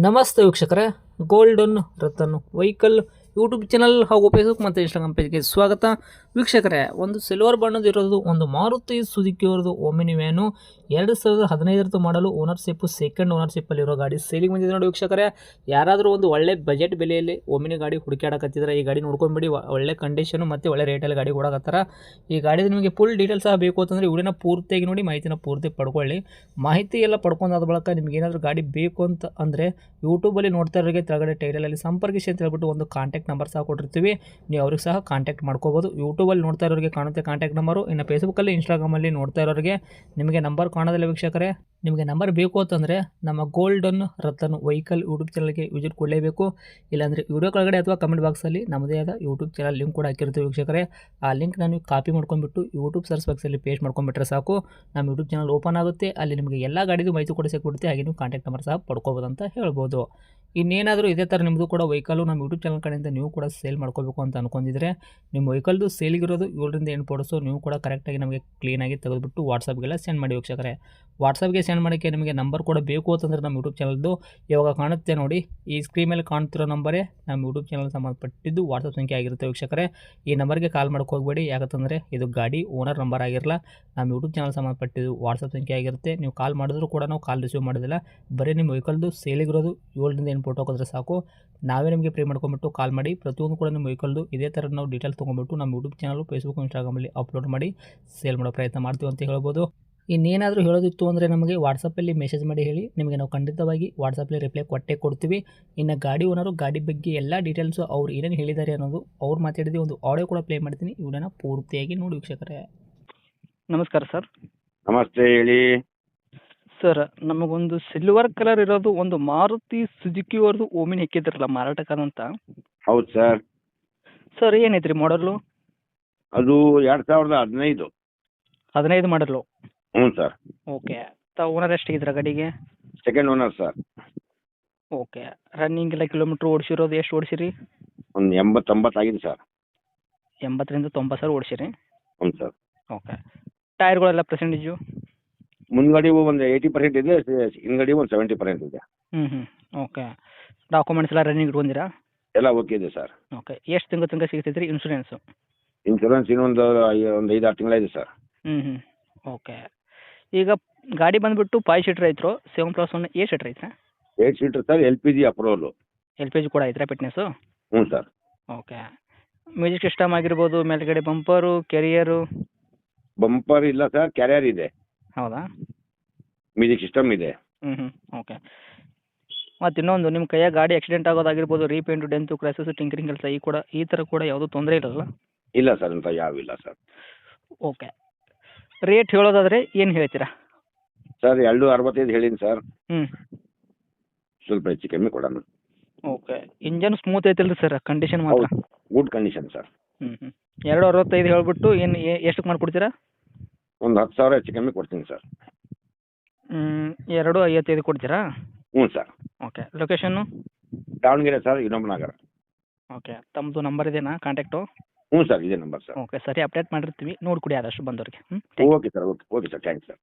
ನಮಸ್ತೆ ವೀಕ್ಷಕರೇ, golden Ratan vehicle YouTube channel ಹಾಗೂ ಫೇಸ್ಬುಕ್ ಮತ್ತು ಇನ್ಸ್ಟಾಗ್ರಾಮ್ ಪೇಜ್ಗೆ ಸ್ವಾಗತ. ವೀಕ್ಷಕರೇ, ಒಂದು ಸಿಲ್ವರ್ ಬಣ್ಣದ ಇರೋದು ಒಂದು ಮಾರುತಿ ಸುಜುಕಿ ಅವರದು ಓಮಿನಿ ವ್ಯಾನು 2015 ಮಾಡಲು ಓನರ್ಶಿಪ್ ಸೆಕೆಂಡ್ ಓನರ್ಶಿಪ್ಪಲ್ಲಿರೋ ಗಾಡಿ ಸೇಲಿಂಗ್ ಬಂದಿದೆ ನೋಡಿ ವೀಕ್ಷಕರೇ. ಯಾರಾದರೂ ಒಂದು ಒಳ್ಳೆ ಬಜೆಟ್ ಬೆಲೆಯಲ್ಲಿ ಓಮಿನಿ ಗಾಡಿ ಹುಡುಕಾಡಕತ್ತಿದ್ರೆ ಈ ಗಾಡಿ ನೋಡ್ಕೊಂಡ್ಬಿಡಿ. ಒಳ್ಳೆ ಕಂಡೀಷನು ಮತ್ತು ಒಳ್ಳೆ ರೇಟಲ್ಲಿ ಗಾಡಿ ಕೊಡಕತ್ತಾರ. ಈ ಗಾಡಿದು ನಿಮಗೆ ಫುಲ್ ಡೀಟೇಲ್ಸ್ ಸಹ ಬೇಕು ಅಂತಂದರೆ ವಿಡಿಯೋನ ಪೂರ್ತಿಯಾಗಿ ನೋಡಿ, ಮಾಹಿತಿನ ಪೂರ್ತಿ ಪಡ್ಕೊಳ್ಳಿ. ಮಾಹಿತಿ ಎಲ್ಲ ಪಡ್ಕೊಂಡಾದ ಬಳಿಕ ನಿಮ್ಗೆ ಏನಾದರೂ ಗಾಡಿ ಬೇಕು ಅಂತ ಅಂದರೆ ಯೂಟ್ಯೂಬಲ್ಲಿ ನೋಡ್ತಾ ಇರೋರಿಗೆ ಕೆಳಗಡೆ ಟೈಟಲಲ್ಲಿ ಸಂಪರ್ಕಿಸಿ ಅಂತ ಹೇಳ್ಬಿಟ್ಟು ಒಂದು ಕಾಂಟ್ಯಾಕ್ಟ್ ನಂಬರ್ ಸಹ ಕೊಟ್ಟಿರ್ತೀವಿ. ನೀವು ಅವ್ರಿಗೆ ಸಹ ಕಾಂಟ್ಯಾಕ್ಟ್ ಮಾಡ್ಕೋಬೋದು. ಯೂಟ್ಯೂಬಲ್ಲಿ ನೋಡ್ತಾ ಇರೋರಿಗೆ ಕಾಣುತ್ತೆ ಕಾಂಟ್ಯಾಕ್ಟ್ ನಂಬರು. ಇನ್ನು ಫೇಸ್ಬುಕ್ಕಲ್ಲಿ ಇನ್ಸ್ಟಾಗ್ರಾಮಲ್ಲಿ ನೋಡ್ತಾ ಇರೋರಿಗೆ ನಿಮಗೆ ನಂಬರ್ ಕಾಣೋದಿಲ್ಲ ವೀಕ್ಷಕರೇ. ನಿಮಗೆ ನಂಬರ್ ಬೇಕು ಅಂತಂದರೆ ನಮ್ಮ ಗೋಲ್ಡನ್ ರತನ್ ವೆಹಿಕಲ್ ಯೂಟ್ಯೂಬ್ ಚಾನಲ್ಗೆ ವಿಸಿಟ್ ಕೊಡಲೇಬೇಕು. ಇಲ್ಲಾಂದರೆ ವಿಡಿಯೋ ಕೆಳಗಡೆ ಅಥವಾ ಕಮೆಂಟ್ ಬಾಕ್ಸಲ್ಲಿ ನಮ್ಮದೇ ಆದ ಯೂಟ್ಯೂಬ್ ಚಾನಲ್ ಲಿಂಕ್ ಕೂಡ ಹಾಕಿರ್ತೀವಿ ವೀಕ್ಷಕರೇ. ಆ ಲಿಂಕ್ನ ನೀವು ಕಾಪಿ ಮಾಡ್ಕೊಂಡ್ಬಿಟ್ಟು ಯೂಟ್ಯೂಬ್ ಸರ್ಚ್ ಬಾಕ್ಸಲ್ಲಿ ಪೇಸ್ಟ್ ಮಾಡ್ಕೊಂಡ್ಬಿಟ್ರೆ ಸಾಕು, ನಮ್ಮ ಯೂಟ್ಯೂಬ್ ಚಾನಲ್ ಓಪನ್ ಆಗುತ್ತೆ. ಅಲ್ಲಿ ನಿಮಗೆ ಎಲ್ಲ ಗಾಡಿದು ಮಾಹಿತಿ ಕೂಡ ಸಿಕ್ಬಿಡುತ್ತೆ. ಹಾಗೆ ನೀವು ಕಾಂಟ್ಯಾಕ್ಟ್ ನಂಬರ್ ಸಹ ಪಡ್ಕೋಬೋದು ಅಂತ ಹೇಳ್ಬೋದು. ಇನ್ನೇನಾದರೂ ಇದೇ ಥರ ನಿಮ್ಮದು ಕೂಡ ವೆಹಿಕಲ್ಲು ನಮ್ಮ ಯೂಟ್ಯೂಬ್ ಚಾನಲ್ ಕಡೆಯಿಂದ ನೀವು ಕೂಡ ಸೇಲ್ ಮಾಡ್ಕೋಬೇಕು ಅಂತ ಅನ್ಕೊಂಡಿದ್ರೆ, ನಿಮ್ಮ ವೆಹಿಕಲ್ದು ಸೇಲಿಗಿರೋದು 7ರಿಂದ 8 ಫೋಟೋಸು ನೀವು ಕೂಡ ಕರೆಕ್ಟಾಗಿ ನಮಗೆ ಕ್ಲೀನಾಗಿ ತೆಗೆದುಬಿಟ್ಟು ವಾಟ್ಸಪ್ಗೆಲ್ಲ ಸೆಂಡ್ ಮಾಡಿ ವೀಕ್ಷಕರೇ. ವಾಟ್ಸಪ್ಗೆ ಸೆಂಡ್ ಮಾಡೋಕ್ಕೆ ನಿಮಗೆ ನಂಬರ್ ಕೂಡ ಬೇಕು ಅಂತಂದರೆ ನಮ್ಮ ಯೂಟ್ಯೂಬ್ ಚಾನಲ್ದು ಇವಾಗ ಕಾಣುತ್ತೆ ನೋಡಿ, ಈ ಸ್ಕ್ರೀನ್ ಮೇಲೆ ಕಾಣ್ತಿರೋ ನಂಬರೇ ನಮ್ಮ ಯೂಟ್ಯೂಬ್ ಚಾನಲ್ ಸಂಬಂಧಪಟ್ಟಿದ್ದು ವಾಟ್ಸಪ್ ಸಂಖ್ಯೆ ಆಗಿರುತ್ತೆ ವೀಕ್ಷಕರೇ. ಈ ನಂಬರ್ಗೆ ಕಾಲ್ ಮಾಡೋಕೆ ಹೋಗಬೇಡಿ, ಯಾಕಂತಂದರೆ ಇದು ಗಾಡಿ ಓನರ್ ನಂಬರ್ ಆಗಿರಲ್ಲ, ನಮ್ಮ ಯೂಟ್ಯೂಬ್ ಚಾನಲ್ ಸಂಬಂಧಪಟ್ಟಿದ್ದು ವಾಟ್ಸಪ್ ಸಂಖ್ಯೆ ಆಗಿರುತ್ತೆ. ನೀವು ಕಾಲ್ ಮಾಡಿದ್ರು ಕೂಡ ನಾವು ಕಾಲ್ ರಿಸೀವ್ ಮಾಡೋದಿಲ್ಲ. ಬರೀ ನಿಮ್ಮ ವೆಹಿಕಲ್ದು ಸೇಲಿಗಿರೋದು 7ರಿಂದ 8 ಫೋಟೋ ಹಾಕಿದ್ರೆ ಸಾಕು, ನಾವೇ ನಿಮಗೆ ಪ್ರೀ ಮಾಡ್ಕೊಂಬಿಟ್ಟು ಕಾಲ್ ಮಾಡಿ ಪ್ರತಿಯೊಂದು ಕೂಡ ನಿಮ್ಮ ವೆಹಿಕಲ್ದು ಇದೇ ಥರ ನಾವು ಡೀಟೇಲ್ಸ್ ತೊಗೊಂಡ್ಬಿಟ್ಟು ನಮ್ಮ ಯೂಟ್ಯೂಬ್ ಚಾನಲ್, ಫೇಸ್ಬುಕ್, ಇನ್ಸ್ಟಾಗ್ರಾಮಲ್ಲಿ ಅಪ್ಲೋಡ್ ಮಾಡಿ ಸೇಲ್ ಮಾಡೋ ಪ್ರಯತ್ನ ಮಾಡ್ತೀವಿ ಅಂತ ಹೇಳ್ಬೋದು. ಇನ್ನೇನಾದರೂ ಹೇಳೋದಿತ್ತು ಅಂದರೆ ನಮಗೆ ವಾಟ್ಸಪ್ಪಲ್ಲಿ ಮೆಸೇಜ್ ಮಾಡಿ ಹೇಳಿ, ನಿಮಗೆ ನಾವು ಖಂಡಿತವಾಗಿ ವಾಟ್ಸಪ್ಪಲ್ಲಿ ರಿಪ್ಲೈ ಕೊಟ್ಟೇ ಕೊಡ್ತೀವಿ. ಇನ್ನು ಗಾಡಿ ಓನರು ಗಾಡಿ ಬಗ್ಗೆ ಎಲ್ಲ ಡೀಟೇಲ್ಸು ಅವ್ರು ಏನೇನು ಹೇಳಿದ್ದಾರೆ ಅನ್ನೋದು ಅವ್ರು ಮಾತಾಡಿದ ಒಂದು ಆಡಿಯೋ ಕೂಡ ಪ್ಲೇ ಮಾಡ್ತೀನಿ. ವಿಡಿಯೋನ ಪೂರ್ತಿಯಾಗಿ ನೋಡಿ ವೀಕ್ಷಕರೇ. ನಮಸ್ಕಾರ ಸರ್. ನಮಸ್ತೆ, ಹೇಳಿ. ಸರ್, ನಮಗೊಂದು ಸಿಲ್ವರ್ ಕಲರ್ ಇರೋದು ಒಂದು ಮಾರುತಿ ಸುಜುಕಿ ಅವ್ರದ್ದು ಓಮಿನಿ ಹಾಕಿದ್ರಲ್ಲ ಮಾರಾಟಕ್ಕಂತ. ಹೌದು ಸರ್. ಸರ್, ಏನೈತ್ರಿ ಮಾಡಲು? ಅದು 2015. 15 ಮಾಡಲು. ಹ್ಞೂ ಸರ್. ಓಕೆ. ಓನರ್ ಎಷ್ಟಾಗಿದ್ರ ಗಾಡಿಗೆ? Second owner sir. Okay. Running ಎಲ್ಲ ಕಿಲೋಮೀಟ್ರ್ ಓಡಿಸಿರೋದು ಎಷ್ಟು ಓಡಿಸಿರಿ? ಒಂದು 80-90 ಆಗಿದೆ ಸರ್. 80ರಿಂದ 90 ಸಾವಿರ ಓಡಿಸಿರಿ? ಹ್ಞೂ ಸರ್. ಓಕೆ. ಟೈರ್ಗಳೆಲ್ಲ ಪರ್ಸೆಂಟೇಜು? ಮುಂದ್ಗಡೆ ಒಂದು 80% ಇದೆ, ಹಿಂದ್ಗಡೆ ಒಂದು 70% ಇದೆ. ಹ್ಞೂ. ಓಕೆ. ಡಾಕ್ಯುಮೆಂಟ್ಸ್ ಎಲ್ಲ ರನ್ನಿಂಗ್ ಇಟ್ಕೊಂಡಿರಾ? ಎಲ್ಲ ಓಕೆ ಇದೆ ಸರ್. ಓಕೆ. ಎಷ್ಟು ತಿಂಗಳು ತನಕ ಸಿಗ್ತೈತ್ರಿ ಇನ್ಶೂರೆನ್ಸು? ಇನ್ಶೂರೆನ್ಸ್ ಇನ್ನೊಂದು 5-6 ತಿಂಗಳಿದೆ ಸರ್. ಹ್ಞೂ. ಓಕೆ. ಈಗ ಗಾಡಿ ಬಂದುಬಿಟ್ಟು 5 ಸೀಟ್ರ್ ಐತ್ರೋ, 7+1 8 ಸೀಟ್ರ್ ಐತ್ರಾ? 8 seater sir, LPG approval. LPG ಕೂಡ ಐತ್ರಾ ಫಿಟ್ನೆಸ್ಸು? ಹ್ಞೂ ಸರ್. ಓಕೆ. ಮ್ಯೂಸಿಕ್ ಸಿಸ್ಟಮ್ ಆಗಿರ್ಬೋದು, ಮೇಲ್ಗಡೆ ಬಂಪರು, ಕೆರಿಯರು? ಬಂಪರ್ ಇಲ್ಲ ಸರ್, ಕ್ಯಾರಿಯರ್ ಇದೆ, ಹೌದಾ? ಮ್ಯೂಸಿಕ್ ಸಿಸ್ಟಮ್ ಇದೆ. ಹ್ಞೂ. ಓಕೆ. ಮತ್ತು ಇನ್ನೊಂದು, ನಿಮ್ಮ ಕೈಯಾಗ ಗಾಡಿ ಆಕ್ಸಿಡೆಂಟ್ ಆಗೋದಾಗಿರ್ಬೋದು, ರೀಪೇಂಟು, ಡೆಂತು, ಕ್ರ್ಯಾಸಸ್, ಟಿಂಕರಿಂಗ್ ಕೆಲಸ ಈ ಥರ ಕೂಡ ಯಾವುದೂ ತೊಂದರೆ ಇರಲ್ಲ? ಇಲ್ಲ ಸರ್, ಅಂತ ಯಾವಿಲ್ಲ ಸರ್. ಓಕೆ. ರೇಟ್ ಹೇಳೋದಾದರೆ ಏನು ಹೇಳ್ತೀರಾ? ಸರ್ 265 ಹೇಳೀನಿ ಸರ್. ಹ್ಞೂ. ಸ್ವಲ್ಪ ಹೆಚ್ಚು ಕಮ್ಮಿ ಕೊಡೋಣ. ಓಕೆ. ಇಂಜನ್ ಸ್ಮೂತ್ ಐತಿಲ್ರಿ ಸರ್, ಕಂಡೀಷನ್ ಮಾತ್ರ? Good condition sir. ಹ್ಞೂ. 265 ಹೇಳ್ಬಿಟ್ಟು ಎಷ್ಟಕ್ಕೆ ಮಾಡಿಕೊಡ್ತೀರಾ? ಒಂದು 10,000 ಹೆಚ್ಚು ಕಮ್ಮಿ ಕೊಡ್ತೀನಿ ಸರ್. 255 ಕೊಡ್ತೀರಾ? ಹ್ಞೂ sir. Okay. Location? Davanagere sir, ಇನ್ನೊಬ್ಬ ನಗರ. ಓಕೆ. ತಮ್ಮದು ನಂಬರ್ ಇದೆಯಾ ಕಾಂಟ್ಯಾಕ್ಟು? ಹ್ಞೂ ಸರ್, ಇದೇ ನಂಬರ್ ಸರ್. ಓಕೆ. ಸರಿ, ಅಪ್ಡೇಟ್ ಮಾಡಿರ್ತೀವಿ, ನೋಡ್ಕೊಡಿ ಆದಷ್ಟು ಬಂದವ್ರಿಗೆ. Okay sir, okay sir, thanks sir.